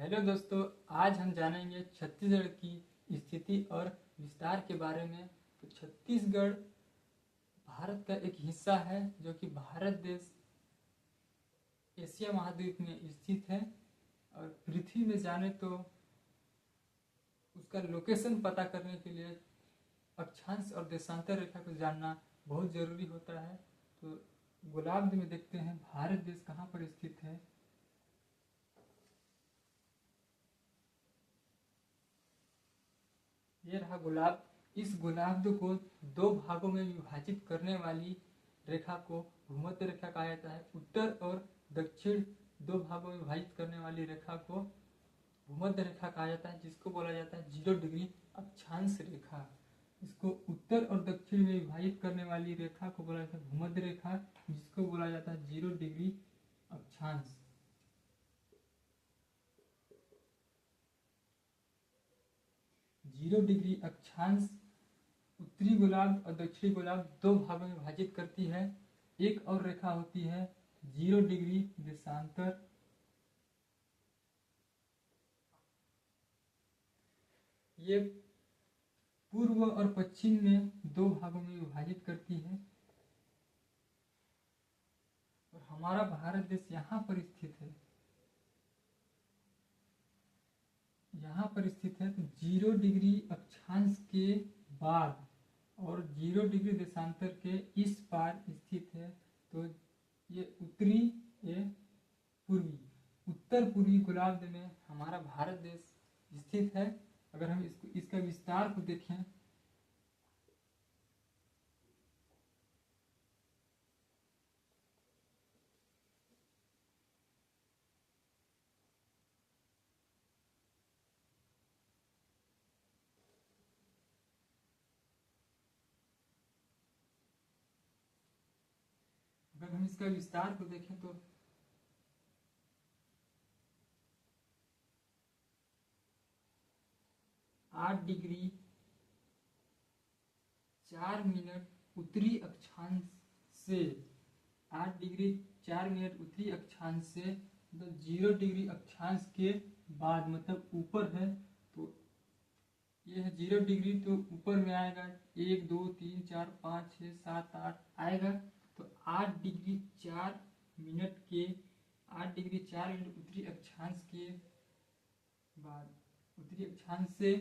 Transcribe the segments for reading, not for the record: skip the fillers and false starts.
Hello दोस्तों, आज हम जानेंगे छत्तीसगढ़ की स्थिति और विस्तार के बारे में। तो छत्तीसगढ़ भारत का एक हिस्सा है जो कि भारत देश एशिया महाद्वीप में स्थित है। और पृथ्वी में जाने तो उसका लोकेशन पता करने के लिए अक्षांश और देशांतर रेखा को जानना बहुत ज़रूरी होता है। तो गोलार्ध में देखते हैं भारत देश कहाँ पर स्थित है। ये रहा गोलार्ध। इस गोलार्ध को दो भागों में विभाजित करने वाली रेखा को भूमध्य रेखा कहा जाता है। उत्तर और दक्षिण दो भागों में विभाजित करने वाली रेखा को भूमध्य रेखा कहा जाता है, जिसको बोला जाता है 0 डिग्री अक्षांश रेखा। इसको उत्तर और दक्षिण में विभाजित करने वाली रेखा को बोला जाता है भूमध्य रेखा, जिसको बोला जाता है 0 डिग्री अक्षांश। 0 डिग्री अक्षांश उत्तरी गोलार्ध और दक्षिणी गोलार्ध दो भागों में विभाजित करती है। एक और रेखा होती है 0 डिग्री देशांतर। ये पूर्व और पश्चिम में दो भागों में विभाजित करती है। और हमारा भारत देश यहाँ पर स्थित है। यहाँ पर स्थित है तो 0 डिग्री अक्षांश के बाद और 0 डिग्री देशांतर के इस पार स्थित है। तो ये उत्तरी, ये पूर्वी, उत्तर पूर्वी गोलार्ध में हमारा भारत देश स्थित है। अगर हम इसका विस्तार को देखें तो 8 डिग्री 4 मिनट उत्तरी अक्षांश से 8 डिग्री 4 मिनट उत्तरी अक्षांश से मतलब 0 डिग्री अक्षांश के बाद, मतलब ऊपर है। तो ये है 0 डिग्री, तो ऊपर में आएगा 1 2 3 4 5 6 7 8 आएगा। तो 8 डिग्री 4 मिनट के 8 डिग्री 4 मिनट उत्तरी अक्षांश के बाद, उत्तरी अक्षांश से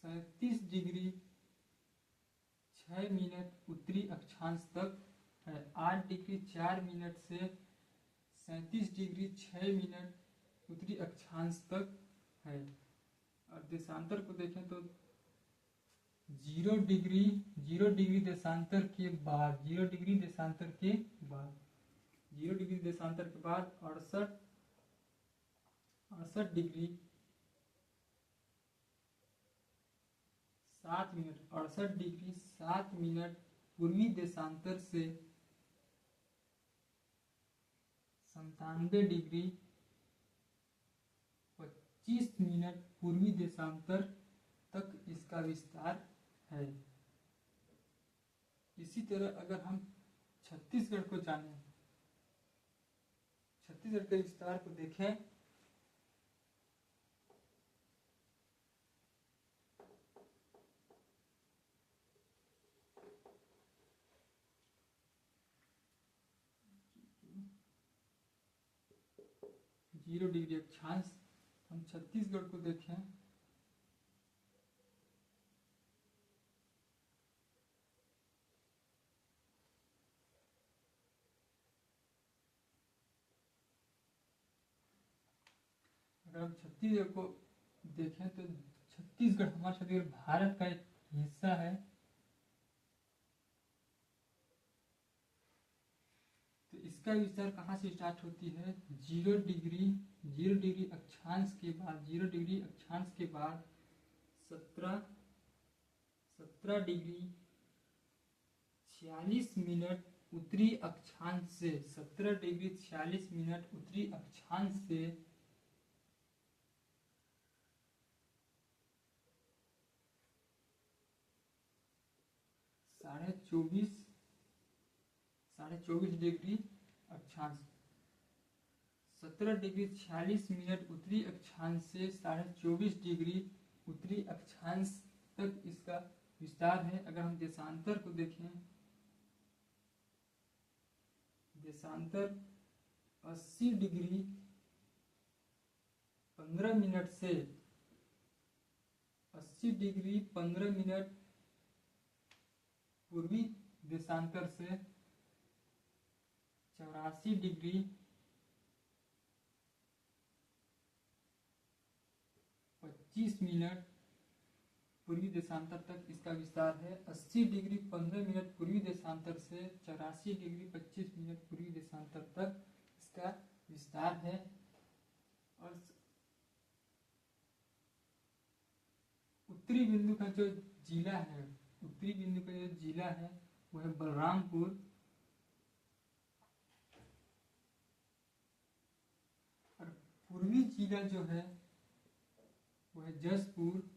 37 डिग्री 6 मिनट उत्तरी अक्षांश तक है। 8 डिग्री 4 मिनट से 37 डिग्री 6 मिनट उत्तरी अक्षांश तक है। और देशांतर को देखें तो 0 डिग्री देशांतर के बाद, 0 डिग्री देशांतर के बाद, 0 डिग्री देशांतर के बाद 68 डिग्री 7 मिनट, 68 डिग्री 7 मिनट पूर्वी देशांतर से 97 डिग्री 25 मिनट पूर्वी देशांतर तक इसका विस्तार है। इसी तरह अगर हम छत्तीसगढ़ को जानें, छत्तीसगढ़ के विस्तार को देखें जीरो डिग्री अक्षांश, हम छत्तीसगढ़ को देखें अगर हम छत्तीसगढ़ को देखें तो छत्तीसगढ़, हमारा छत्तीसगढ़ भारत का एक हिस्सा है। तो इसका विस्तार कहाँ से स्टार्ट होती है? 0 डिग्री अक्षांश के बाद, 0 डिग्री अक्षांश के बाद 17 डिग्री 46 मिनट उत्तरी अक्षांश से, 17 डिग्री 46 मिनट उत्तरी अक्षांश से 24.5 डिग्री अक्षांश, 17 डिग्री 46 मिनट उत्तरी अक्षांश से 24.5 डिग्री उत्तरी अक्षांश तक इसका विस्तार है। अगर हम देशांतर को देखें, देशांतर 80 डिग्री 15 मिनट से 80 डिग्री 15 मिनट पूर्वी देशांतर से 84 डिग्री 25 मिनट पूर्वी देशांतर तक इसका विस्तार है। 80 डिग्री 15 मिनट पूर्वी देशांतर से 84 डिग्री 25 मिनट पूर्वी देशांतर तक इसका विस्तार है। और उत्तरी बिंदु का जो जिला है, उत्तरी बिंदु का जो जिला है वो है बलरामपुर, और पूर्वी जिला जो है वो है जसपुर,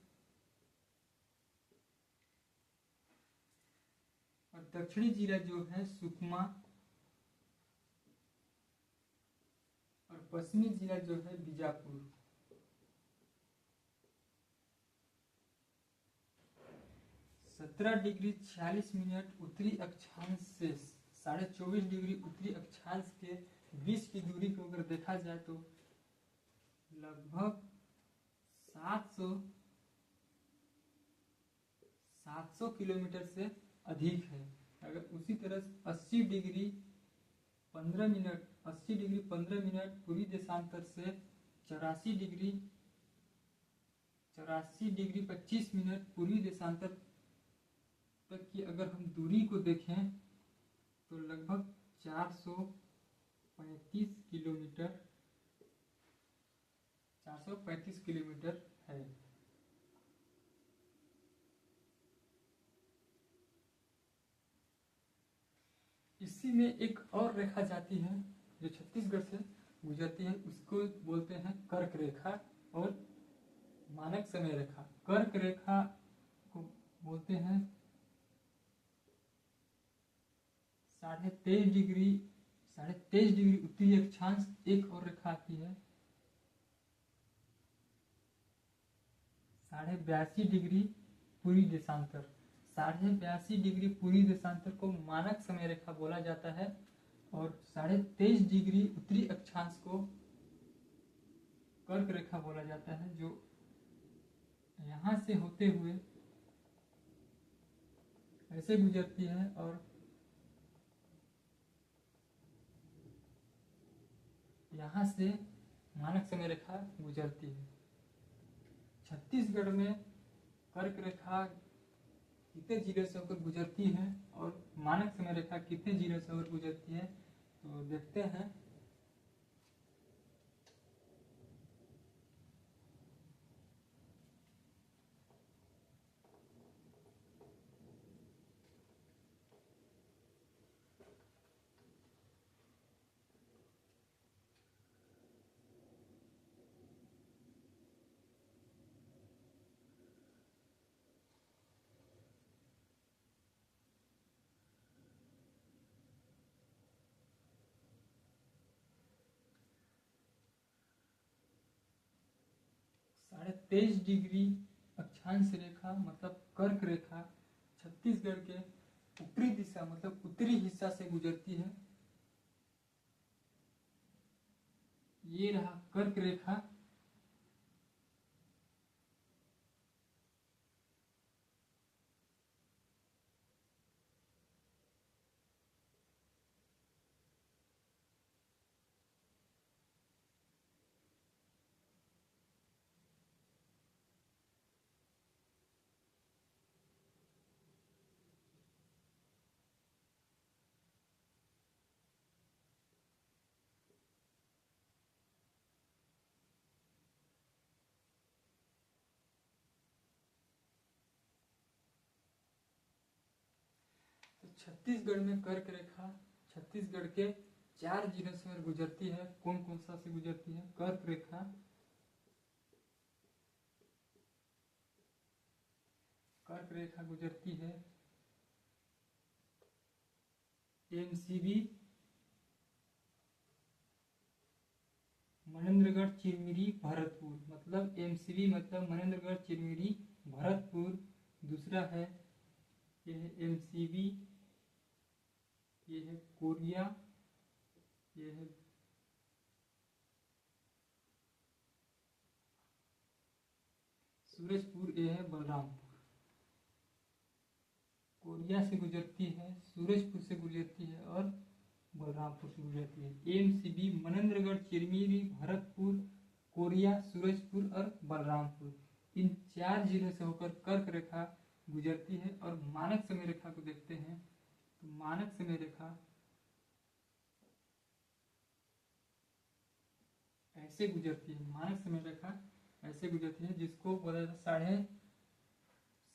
और दक्षिणी जिला जो है सुकमा, और पश्चिमी जिला जो है बीजापुर। 17 डिग्री 46 मिनट उत्तरी अक्षांश से 24.5 डिग्री उत्तरी अक्षांश के बीच की दूरी को अगर देखा जाए तो लगभग 700 किलोमीटर से अधिक है। अगर उसी तरह 80 डिग्री 15 मिनट पूर्वी देशांतर से 84 डिग्री 25 मिनट पूर्वी देशांतर तक की अगर हम दूरी को देखें तो लगभग 435 किलोमीटर है। इसी में एक और रेखा जाती है जो छत्तीसगढ़ से गुजरती है, उसको बोलते हैं कर्क रेखा और मानक समय रेखा। कर्क रेखा को बोलते हैं 23.5 डिग्री उत्तरी अक्षांश। एक और रेखा आती है 82.5 डिग्री पूर्वी देशांतर। 82.5 डिग्री पूर्वी देशांतर को मानक समय रेखा बोला जाता है, और 23.5 डिग्री उत्तरी अक्षांश को कर्क रेखा बोला जाता है, जो यहाँ से होते हुए ऐसे गुजरती है और यहाँ से मानक समय रेखा गुजरती है। छत्तीसगढ़ में कर्क रेखा कितने जिले से होकर गुजरती है और मानक समय रेखा कितने जिले से होकर गुजरती है, तो देखते हैं। साढ़े 23 डिग्री अक्षांश रेखा मतलब कर्क रेखा छत्तीसगढ़ के उत्तरी दिशा मतलब उत्तरी हिस्सा से गुजरती है। ये रहा कर्क रेखा। छत्तीसगढ़ में कर्क रेखा छत्तीसगढ़ के 4 जिलों से गुजरती है। कौन कौन सा से गुजरती है? कर्क रेखा गुजरती है एमसीबी, मनेन्द्रगढ़ चिरमिरी भरतपुर, मतलब एमसीबी मतलब मनेन्द्रगढ़ चिरमिरी भरतपुर। दूसरा है ये है एमसीबी, ये है कोरिया, ये है सूरजपुर, ये है बलरामपुर। कोरिया से गुजरती है, सूरजपुर से गुजरती है और बलरामपुर से गुजरती है। एमसीबी मनेन्द्रगढ़ चिरमिरी भरतपुर कोरिया सूरजपुर और बलरामपुर, इन 4 जिलों से होकर कर्क रेखा गुजरती है। और मानक समय रेखा को देखते हैं तो मानक समय रेखा ऐसे गुजरती है, मानक समय रेखा ऐसे गुजरती है, जिसको बोला जाता है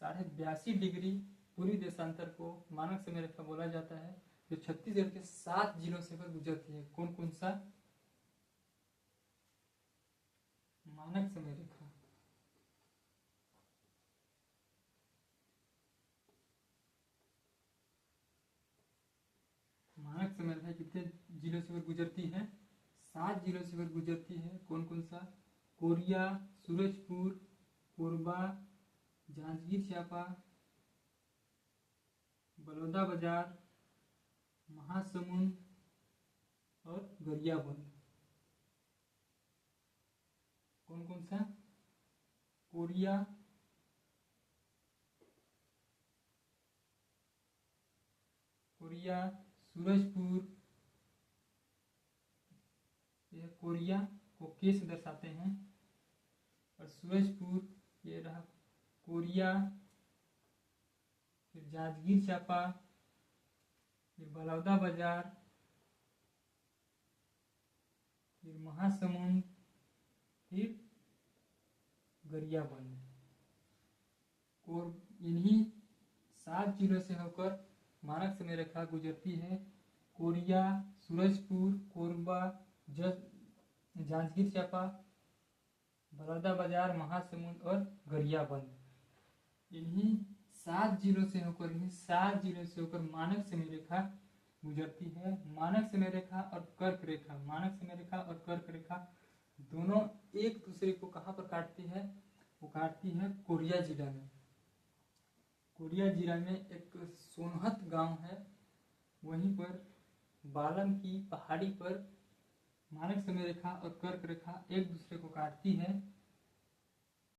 82.5 डिग्री पूर्वी देशांतर को मानक समय रेखा बोला जाता है, जो छत्तीसगढ़ के 7 जिलों से होकर गुजरती है। कौन कौन सा मानक समय रेखा? मानक समय रेखा कितने जिलों से होकर गुजरती है? 7 जिलों से होकर गुजरती है। कौन कौन सा? कोरिया, सूरजपुर, कोरबा, जांजगीर चांपा, बलौदाबाजार, महासमुंद और गरियाबंद। कौन कौन सा? कोरिया, सूरजपुर, ये कोरिया को के से दर्शाते हैं, और सूरजपुर ये रहा कोरिया, फिर जांजगीर चांपा, फिर बलौदाबाजार, फिर महासमुंद, फिर गरियाबंद। और इन्हीं 7 जिलों से होकर मानक समय रेखा गुजरती है। कोरिया, सूरजपुर, कोरबा, जांजगीर चांपा, बलौदाबाजार, महासमुंद और गरियाबंद। इन्हीं 7 जिलों से होकर मानक समय रेखा गुजरती है। मानक समय रेखा और कर्क रेखा, मानक समय रेखा और कर्क रेखा दोनों एक दूसरे को कहाँ पर काटती है? वो काटती है कोरिया जिला में। कोरिया जिला में एक सोनहत गांव है, वहीं पर बालम की पहाड़ी पर मानक समय रेखा और कर्क रेखा एक दूसरे को काटती है।